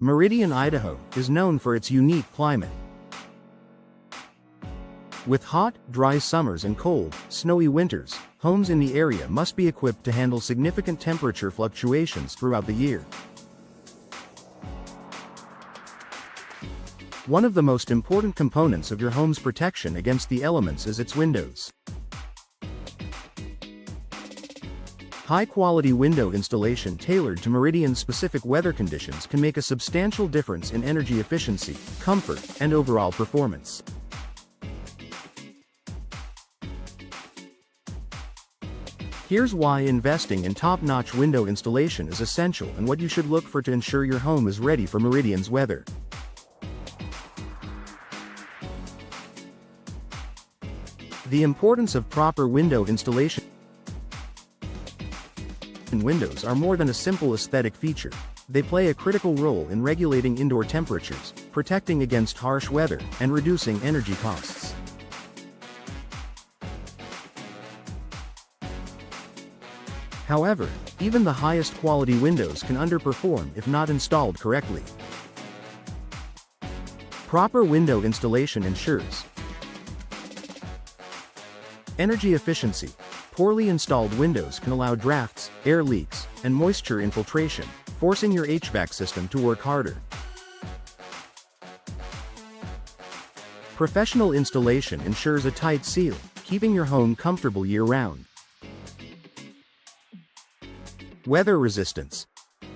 Meridian, Idaho, is known for its unique climate. With hot, dry summers and cold, snowy winters, homes in the area must be equipped to handle significant temperature fluctuations throughout the year. One of the most important components of your home's protection against the elements is its windows. High-quality window installation tailored to Meridian-specific weather conditions can make a substantial difference in energy efficiency, comfort, and overall performance. Here's why investing in top-notch window installation is essential and what you should look for to ensure your home is ready for Meridian's weather. The importance of proper window installation. Windows are more than a simple aesthetic feature. They play a critical role in regulating indoor temperatures, protecting against harsh weather, and reducing energy costs. However, even the highest quality windows can underperform if not installed correctly. Proper window installation ensures energy efficiency. Poorly installed windows can allow drafts, air leaks, and moisture infiltration, forcing your HVAC system to work harder. Professional installation ensures a tight seal, keeping your home comfortable year-round. Weather resistance.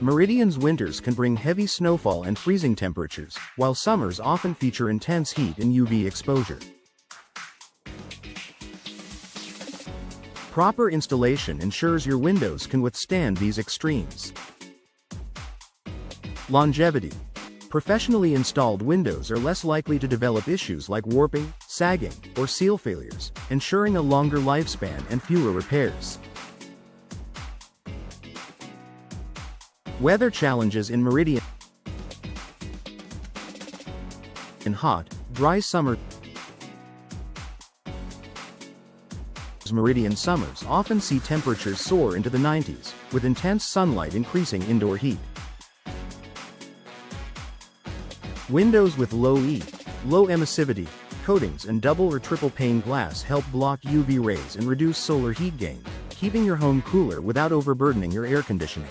Meridian's winters can bring heavy snowfall and freezing temperatures, while summers often feature intense heat and UV exposure. Proper installation ensures your windows can withstand these extremes. Longevity. Professionally installed windows are less likely to develop issues like warping, sagging, or seal failures, ensuring a longer lifespan and fewer repairs. Weather challenges in Meridian. In hot, dry summer, Meridian summers often see temperatures soar into the 90s, with intense sunlight increasing indoor heat. Windows with low emissivity coatings and double or triple pane glass help block UV rays and reduce solar heat gain, keeping your home cooler without overburdening your air conditioning.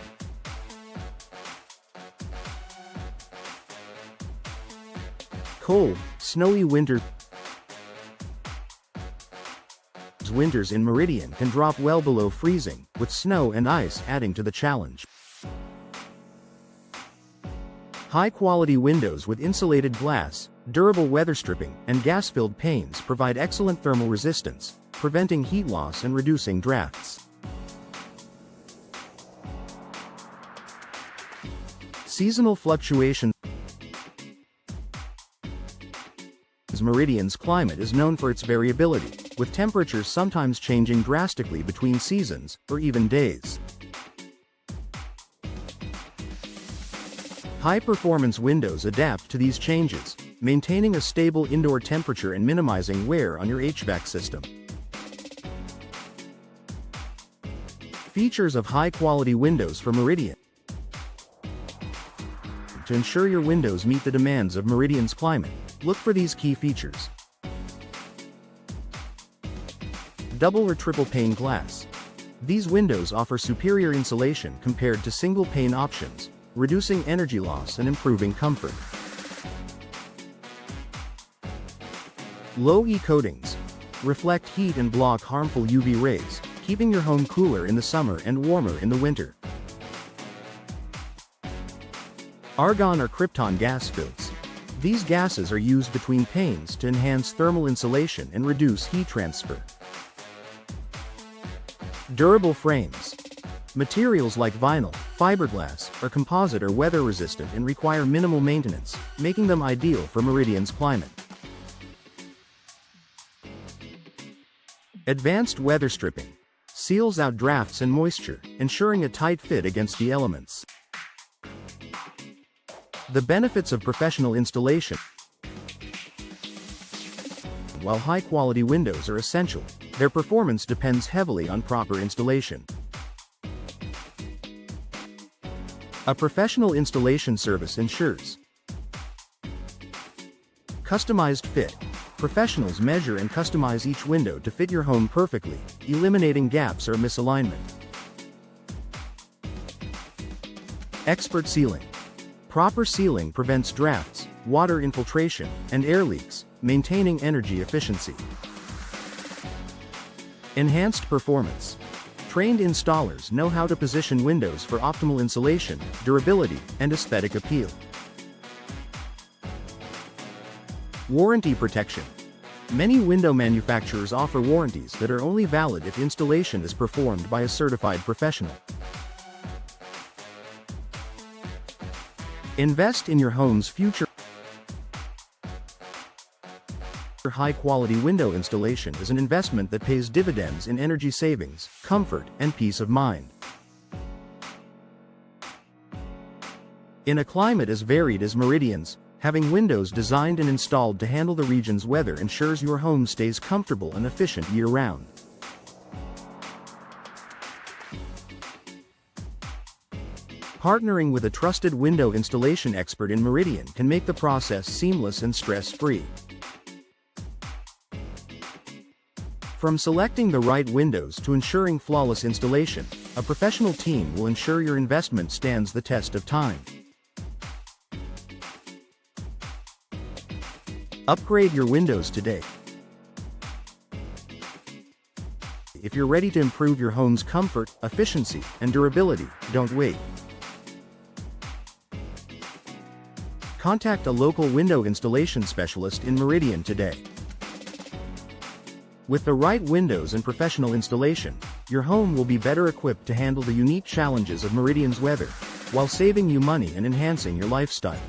Cold, snowy winters. Winters in Meridian can drop well below freezing, with snow and ice adding to the challenge. High-quality windows with insulated glass, durable weather stripping, and gas-filled panes provide excellent thermal resistance, preventing heat loss and reducing drafts. Seasonal fluctuations. Meridian's climate is known for its variability, with temperatures sometimes changing drastically between seasons, or even days. High-performance windows adapt to these changes, maintaining a stable indoor temperature and minimizing wear on your HVAC system. Features of high-quality windows for Meridian. To ensure your windows meet the demands of Meridian's climate, look for these key features. Double or triple pane glass. These windows offer superior insulation compared to single pane options, reducing energy loss and improving comfort. Low E coatings. Reflect heat and block harmful UV rays, keeping your home cooler in the summer and warmer in the winter. Argon or krypton gas fills. These gases are used between panes to enhance thermal insulation and reduce heat transfer. Durable frames. Materials like vinyl, fiberglass, or composite are weather resistant and require minimal maintenance, making them ideal for Meridian's climate. Advanced weather stripping. Seals out drafts and moisture, ensuring a tight fit against the elements. The benefits of professional installation. While high-quality windows are essential, their performance depends heavily on proper installation. A professional installation service ensures customized fit. Professionals measure and customize each window to fit your home perfectly, eliminating gaps or misalignment. Expert sealing. Proper sealing prevents drafts, water infiltration, and air leaks, maintaining energy efficiency. Enhanced performance. Trained installers know how to position windows for optimal insulation, durability, and aesthetic appeal. Warranty protection. Many window manufacturers offer warranties that are only valid if installation is performed by a certified professional. Invest in your home's future. High-quality window installation is an investment that pays dividends in energy savings, comfort, and peace of mind. In a climate as varied as Meridian's, having windows designed and installed to handle the region's weather ensures your home stays comfortable and efficient year-round. Partnering with a trusted window installation expert in Meridian can make the process seamless and stress-free. From selecting the right windows to ensuring flawless installation, a professional team will ensure your investment stands the test of time. Upgrade your windows today. If you're ready to improve your home's comfort, efficiency, and durability, don't wait. Contact a local window installation specialist in Meridian today. With the right windows and professional installation, your home will be better equipped to handle the unique challenges of Meridian's weather, while saving you money and enhancing your lifestyle.